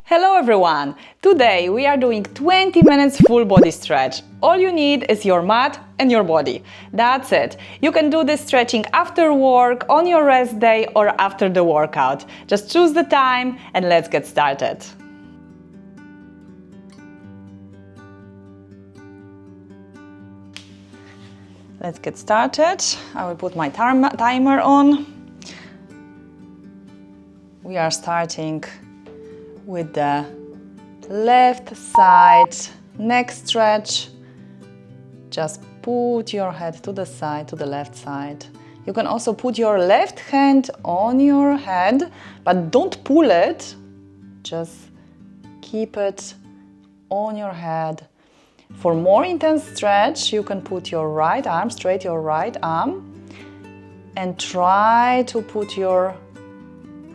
Hello everyone! Today we are doing 20 minutes full body stretch. All you need is your mat and your body. That's it. You can do this stretching after work, on your rest day or after the workout. Just choose the time and let's get started. Let's get started. I will put my timer on. We are starting with the left side neck stretch. Just put your head to the side, to the left side. You can also put your left hand on your head, but don't pull it. Just keep it on your head. For more intense stretch, you can put your right arm, straight your right arm, and try to put your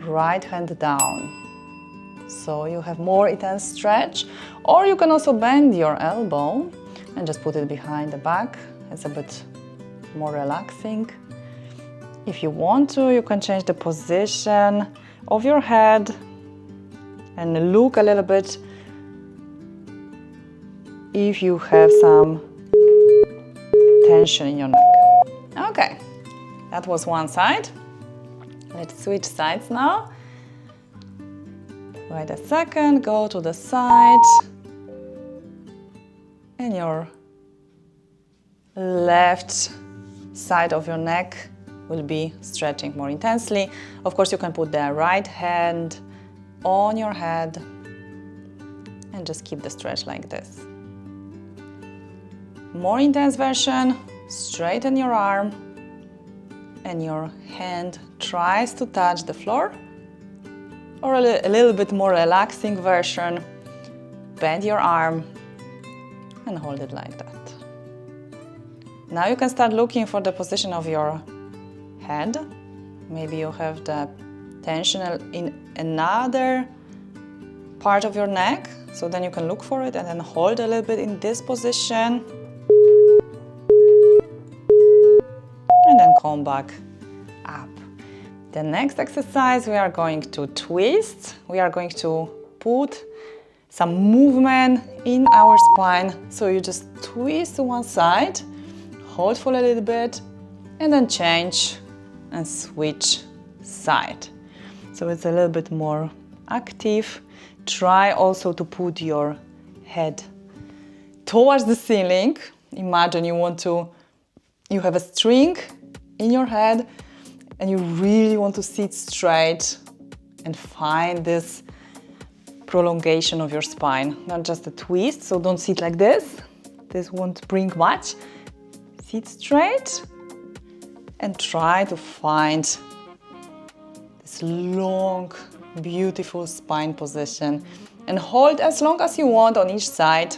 right hand down. So you have more intense stretch, or you can also bend your elbow and just put it behind the back. It's a bit more relaxing. If you want to, you can change the position of your head and look a little bit if you have some tension in your neck. Okay, that was one side. Let's switch sides now. Wait a second, go to the side, and your left side of your neck will be stretching more intensely. Of course, you can put the right hand on your head and just keep the stretch like this. More intense version, straighten your arm and your hand tries to touch the floor. Or a little bit more relaxing version, bend your arm and hold it like that. Now you can start looking for the position of your head. Maybe you have the tension in another part of your neck, so then you can look for it and then hold a little bit in this position. And then come back up. The next exercise, we are going to twist. We are going to put some movement in our spine. So you just twist to one side, hold for a little bit, and then change and switch side. So it's a little bit more active. Try also to put your head towards the ceiling. Imagine you have a string in your head and you really want to sit straight and find this prolongation of your spine, not just a twist. So don't sit like this. This won't bring much. Sit straight and try to find this long, beautiful spine position. And hold as long as you want on each side.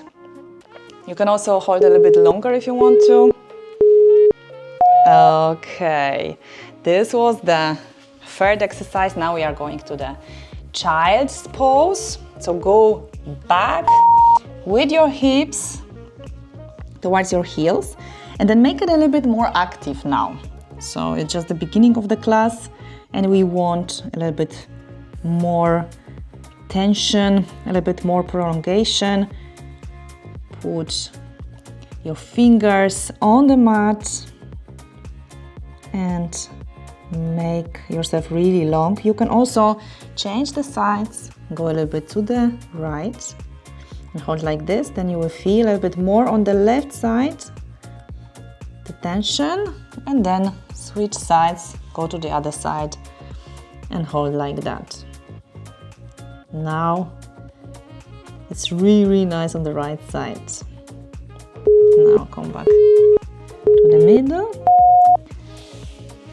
You can also hold a little bit longer if you want to. Okay, this was the third exercise. Now we are going to the child's pose. So go back with your hips towards your heels and then make it a little bit more active now. So it's just the beginning of the class and we want a little bit more tension, a little bit more prolongation. Put your fingers on the mat and make yourself really long. You can also change the sides, go a little bit to the right and hold like this. Then you will feel a little bit more on the left side, the tension, and then switch sides, go to the other side and hold like that. Now it's really nice on the right side. Now come back to the middle.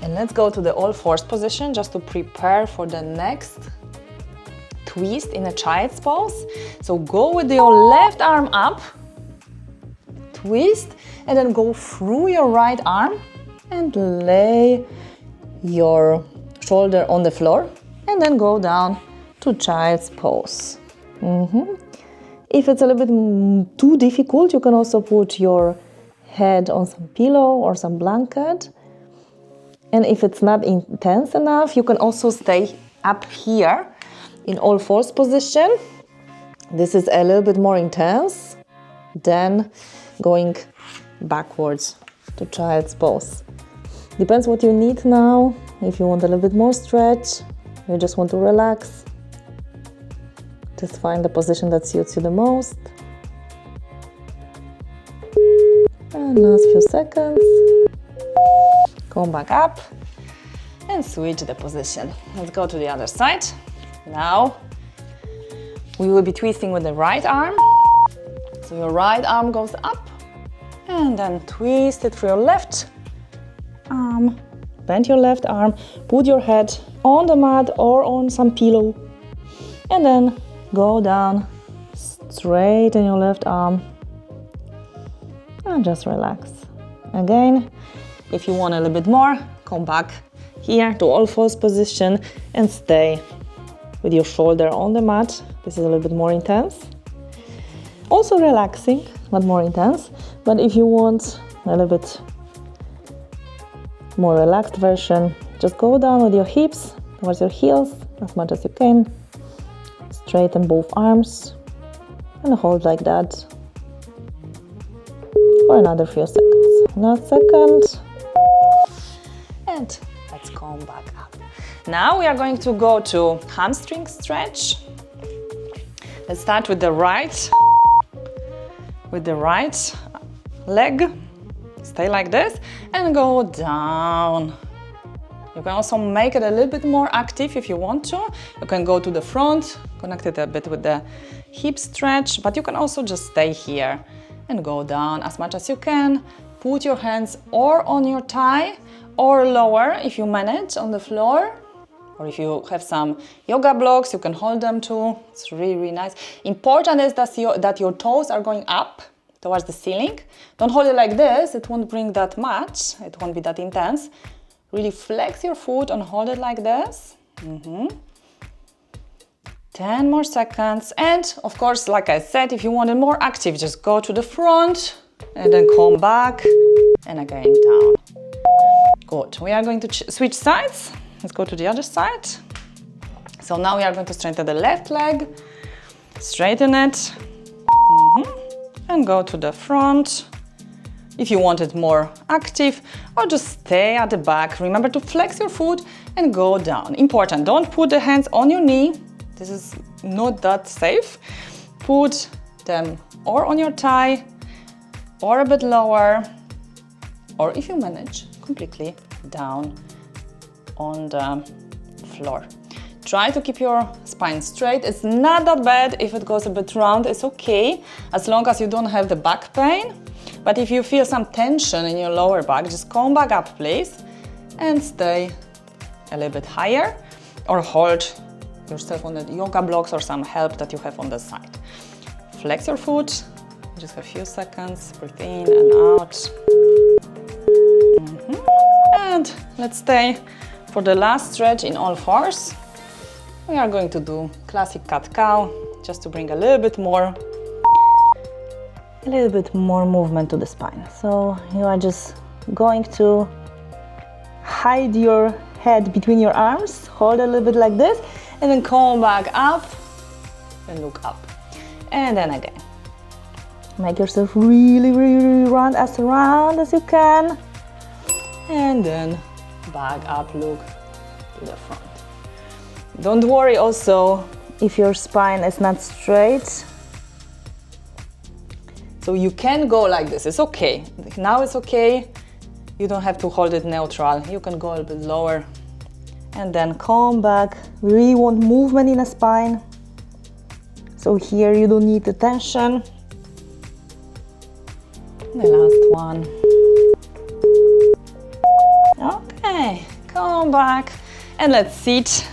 And let's go to the all fours position just to prepare for the next twist in a child's pose. So go with your left arm up, twist, and then go through your right arm and lay your shoulder on the floor and then go down to child's pose. If it's a little bit too difficult, you can also put your head on some pillow or some blanket. And if it's not intense enough, you can also stay up here in all fours position This is a little bit more intense than going backwards to child's pose. Depends what you need now. If you want a little bit more stretch, you just want to relax, just find the position that suits you the most. And last few seconds. Come back up and switch the position. Let's go to the other side. Now we will be twisting with the right arm. So your right arm goes up and then twist it through your left arm. Bend your left arm, put your head on the mat or on some pillow, and then go down, straighten your left arm, and just relax. Again, if you want a little bit more, come back here to all fours position and stay with your shoulder on the mat. This is a little bit more intense. Also relaxing, but more intense. But if you want a little bit more relaxed version, just go down with your hips towards your heels as much as you can. Straighten both arms and hold like that for another few seconds. Last second. And let's come back up. Now we are going to go to hamstring stretch. Let's start with the right leg. Stay like this and go down. You can also make it a little bit more active if you want to. You can go to the front, connect it a bit with the hip stretch, but you can also just stay here and go down as much as you can. Put your hands or on your thigh or lower if you manage on the floor. Or if you have some yoga blocks, you can hold them too. It's really, really nice. Important is that your toes are going up towards the ceiling. Don't hold it like this, it won't bring that much, it won't be that intense. Really flex your foot and hold it like this. 10 more seconds. And of course, like I said, if you want it more active, just go to the front and then come back and again down. Good. We are going to switch sides. Let's go to the other side. So now we are going to straighten the left leg, straighten it, and go to the front. If you want it more active, or just stay at the back. Remember to flex your foot and go down. Important, don't put the hands on your knee. This is not that safe. Put them or on your thigh, or a bit lower, or if you manage, completely down on the floor. Try to keep your spine straight. It's not that bad if it goes a bit round, it's okay, as long as you don't have the back pain. But if you feel some tension in your lower back, just come back up, please, and stay a little bit higher, or hold yourself on the yoga blocks or some help that you have on the side. Flex your foot, just a few seconds, breathe in and out. And let's stay for the last stretch in all fours. We are going to do classic cat-cow, just to bring a little bit more movement to the spine. So you are just going to hide your head between your arms, hold a little bit like this, and then come back up and look up. And then again. Make yourself really round as you can. And then back up, look to the front. Don't worry also if your spine is not straight. So you can go like this, it's okay. Now it's okay. You don't have to hold it neutral. You can go a little bit lower and then come back. We really want movement in the spine. So here you don't need the tension. The last one. Okay, come back and let's sit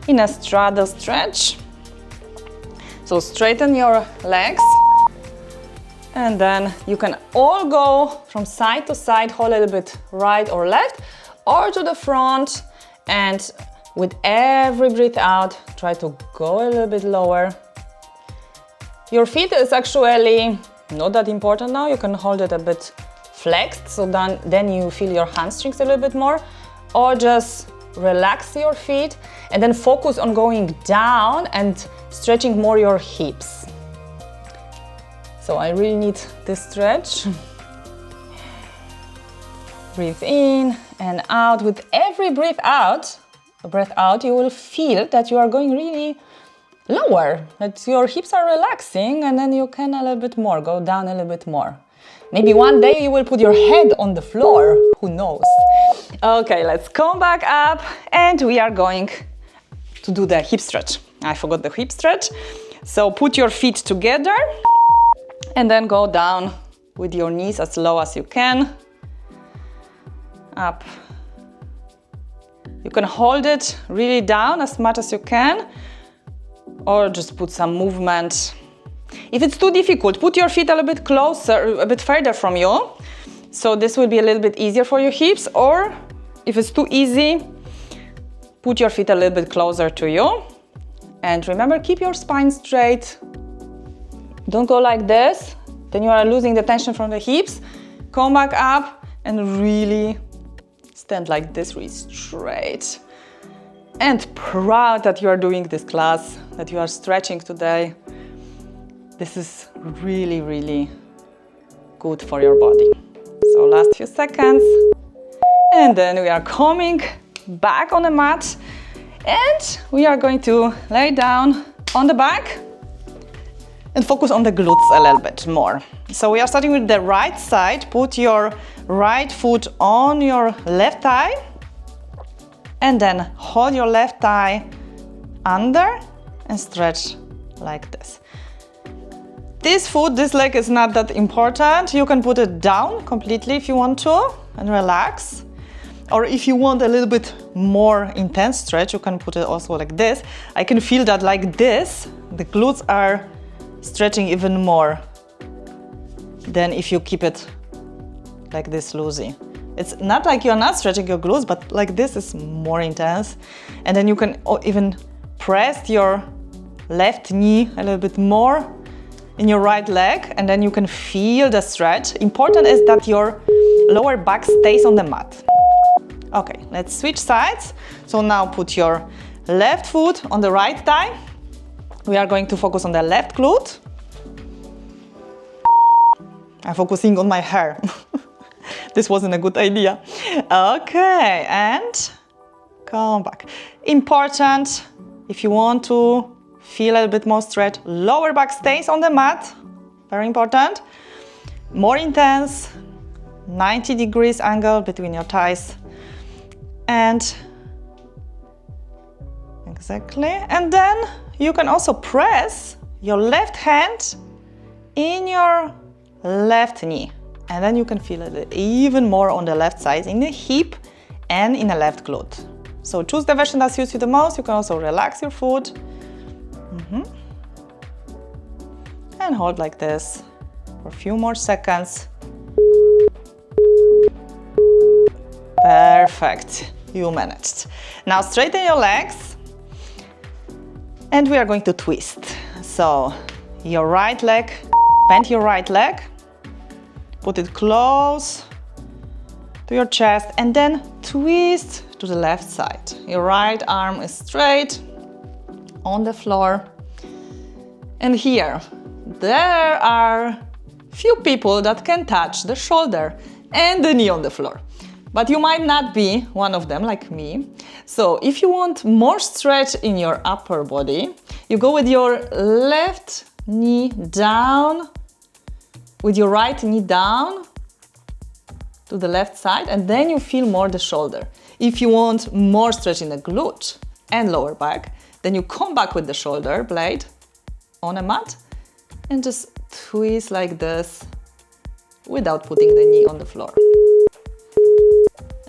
in a straddle stretch. So straighten your legs and then you can all go from side to side, hold a little bit right or left or to the front, and with every breath out try to go a little bit lower. Your feet is actually not that important now, you can hold it a bit flexed, so then you feel your hamstrings a little bit more, or just relax your feet and then focus on going down and stretching more your hips. So I really need this stretch. Breathe in and out. With every breath out, you will feel that you are going really lower, that your hips are relaxing, and then you can a little bit more, go down a little bit more. Maybe one day you will put your head on the floor, who knows? Okay, let's come back up and we are going to do the hip stretch. I forgot the hip stretch. So put your feet together and then go down with your knees as low as you can. Up. You can hold it really down as much as you can, or just put some movement. If it's too difficult, put your feet a little bit closer, a bit further from you. So this will be a little bit easier for your hips, or if it's too easy, put your feet a little bit closer to you. And remember, keep your spine straight. Don't go like this, then you are losing the tension from the hips. Come back up and really stand like this, really straight. And proud that you are doing this class, that you are stretching today. This is really, really good for your body. So last few seconds. And then we are coming back on the mat. And we are going to lay down on the back and focus on the glutes a little bit more. So we are starting with the right side. Put your right foot on your left thigh and then hold your left thigh under and stretch like this. This leg is not that important. You can put it down completely if you want to and relax. Or if you want a little bit more intense stretch, you can put it also like this. I can feel that like this, the glutes are stretching even more than if you keep it like this loosey. It's not like you're not stretching your glutes, but like this is more intense. And then you can even press your left knee a little bit more in your right leg, and then you can feel the stretch. Important is that your lower back stays on the mat. Okay, let's switch sides. So now put your left foot on the right thigh. We are going to focus on the left glute. I'm focusing on my hair. This wasn't a good idea. Okay, and come back. Important, if you want to feel a little bit more stretch, lower back stays on the mat. Very important. More intense, 90 degrees angle between your thighs. And exactly. And then you can also press your left hand in your left knee. And then you can feel it even more on the left side, in the hip and in the left glute. So choose the version that suits you the most. You can also relax your foot. And hold like this for a few more seconds. Perfect. You managed. Now straighten your legs. And we are going to twist. So your right leg, bend your right leg. Put it close to your chest and then twist to the left side. Your right arm is straight on the floor. And here, there are few people that can touch the shoulder and the knee on the floor. But you might not be one of them, like me. So if you want more stretch in your upper body, you go with your left knee down, with your right knee down to the left side, and then you feel more the shoulder. If you want more stretch in the glute and lower back, then you come back with the shoulder blade on a mat and just twist like this without putting the knee on the floor.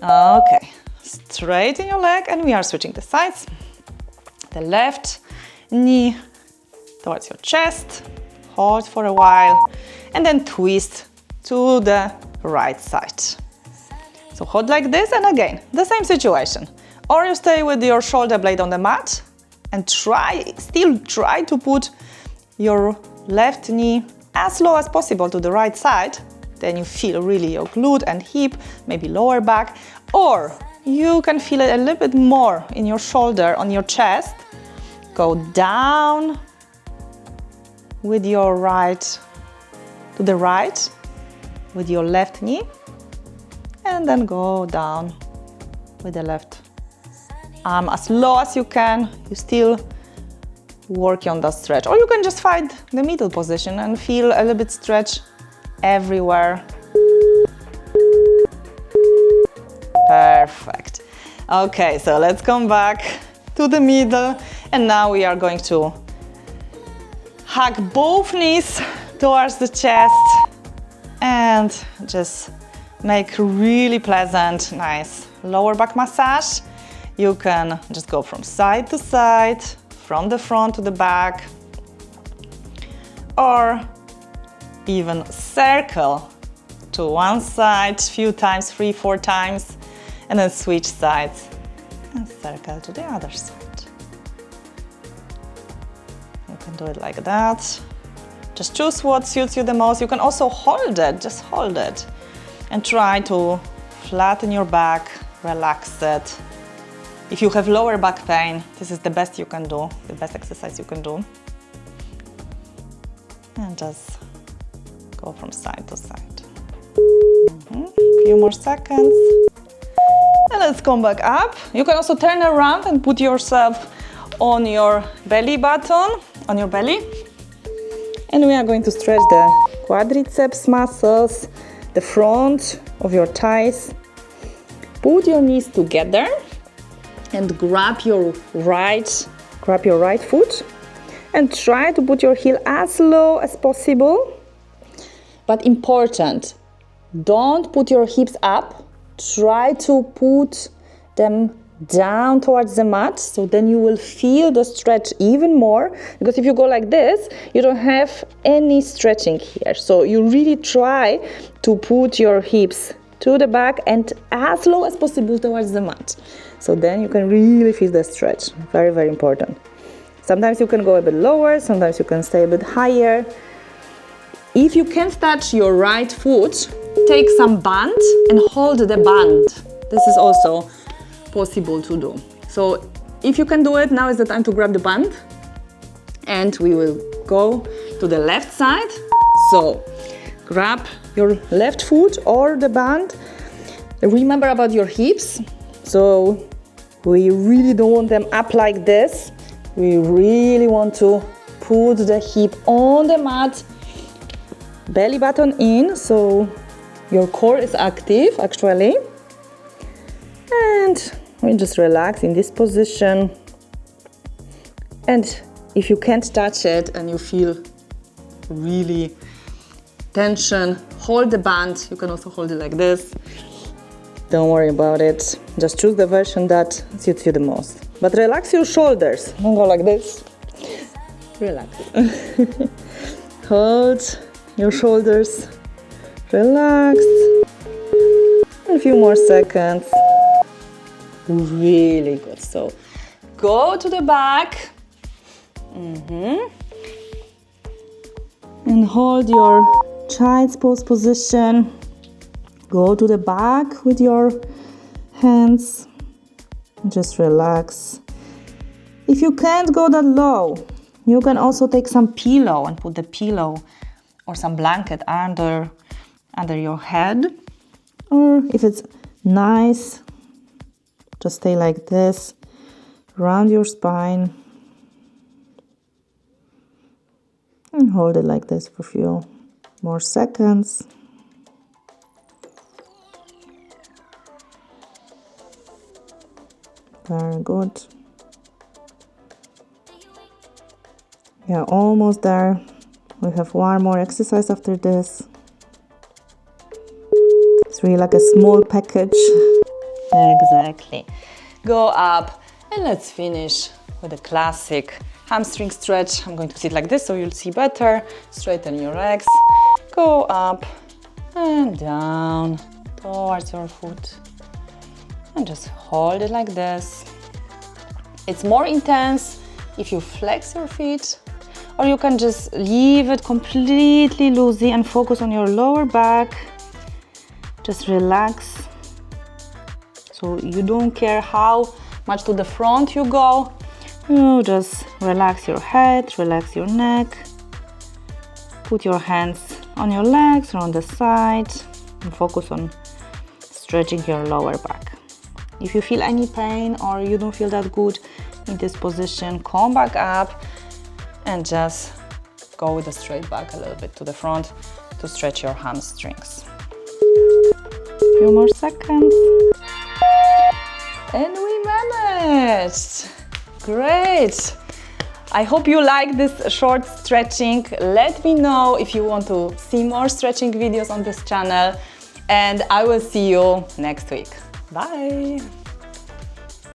Okay, straighten your leg and we are switching the sides. The left knee towards your chest, hold for a while, and then twist to the right side. So hold like this, and again, the same situation. Or you stay with your shoulder blade on the mat and still try to put your left knee as low as possible to the right side. Then you feel really your glute and hip, maybe lower back. Or you can feel it a little bit more in your shoulder, on your chest. Go down with your right, to the right, with your left knee, and then go down with the left arm as low as you can. You still work on that stretch, or you can just find the middle position and feel a little bit stretch everywhere. Perfect. Okay, so let's come back to the middle, and now we are going to hug both knees towards the chest and just make really pleasant, nice lower back massage. You can just go from side to side, from the front to the back, or even circle to one side few times, 3-4 times, and then switch sides and circle to the other side. You can do it like that. Just choose what suits you the most. You can also hold it, just hold it, and try to flatten your back, relax it. If you have lower back pain, this is the best you can do, the best exercise you can do. And just go from side to side. Few more seconds. And let's come back up. You can also turn around and put yourself on your belly button, on your belly. And we are going to stretch the quadriceps muscles, the front of your thighs. Put your knees together and grab your right foot and try to put your heel as low as possible. But important, don't put your hips up. Try to put them down towards the mat, so then you will feel the stretch even more, because if you go like this, you don't have any stretching here. So you really try to put your hips to the back and as low as possible towards the mat. So then you can really feel the stretch. Very, very important. Sometimes you can go a bit lower, sometimes you can stay a bit higher. If you can't touch your right foot, take some band and hold the band. This is also possible to do. So if you can do it, now is the time to grab the band. And we will go to the left side. So grab your left foot or the band. Remember about your hips. So we really don't want them up like this. We really want to put the hip on the mat, belly button in, so your core is active actually. And we just relax in this position. And if you can't touch it and you feel really tension, hold the band. You can also hold it like this. Don't worry about it. Just choose the version that suits you the most. But relax your shoulders. Don't go like this. Relax. Hold your shoulders. Relax. A few more seconds. Really good. So go to the back. And hold your child's pose position. Go to the back with your hands. Just relax. If you can't go that low, you can also take some pillow and put the pillow or some blanket under your head. Or if it's nice, just stay like this, round your spine. And hold it like this for a few more seconds. Very good. Yeah, almost there. We have one more exercise after this. It's really like a small package. Exactly. Go up and let's finish with a classic hamstring stretch. I'm going to sit like this so you'll see better. Straighten your legs. Go up and down towards your foot. And just hold it like this. It's more intense if you flex your feet, or you can just leave it completely loosey and focus on your lower back. Just relax. So you don't care how much to the front you go. You just relax your head, relax your neck. Put your hands on your legs or on the side and focus on stretching your lower back. If you feel any pain or you don't feel that good in this position, come back up and just go with the straight back a little bit to the front to stretch your hamstrings. A few more seconds. And we managed! Great! I hope you like this short stretching. Let me know if you want to see more stretching videos on this channel, and I will see you next week. Bye!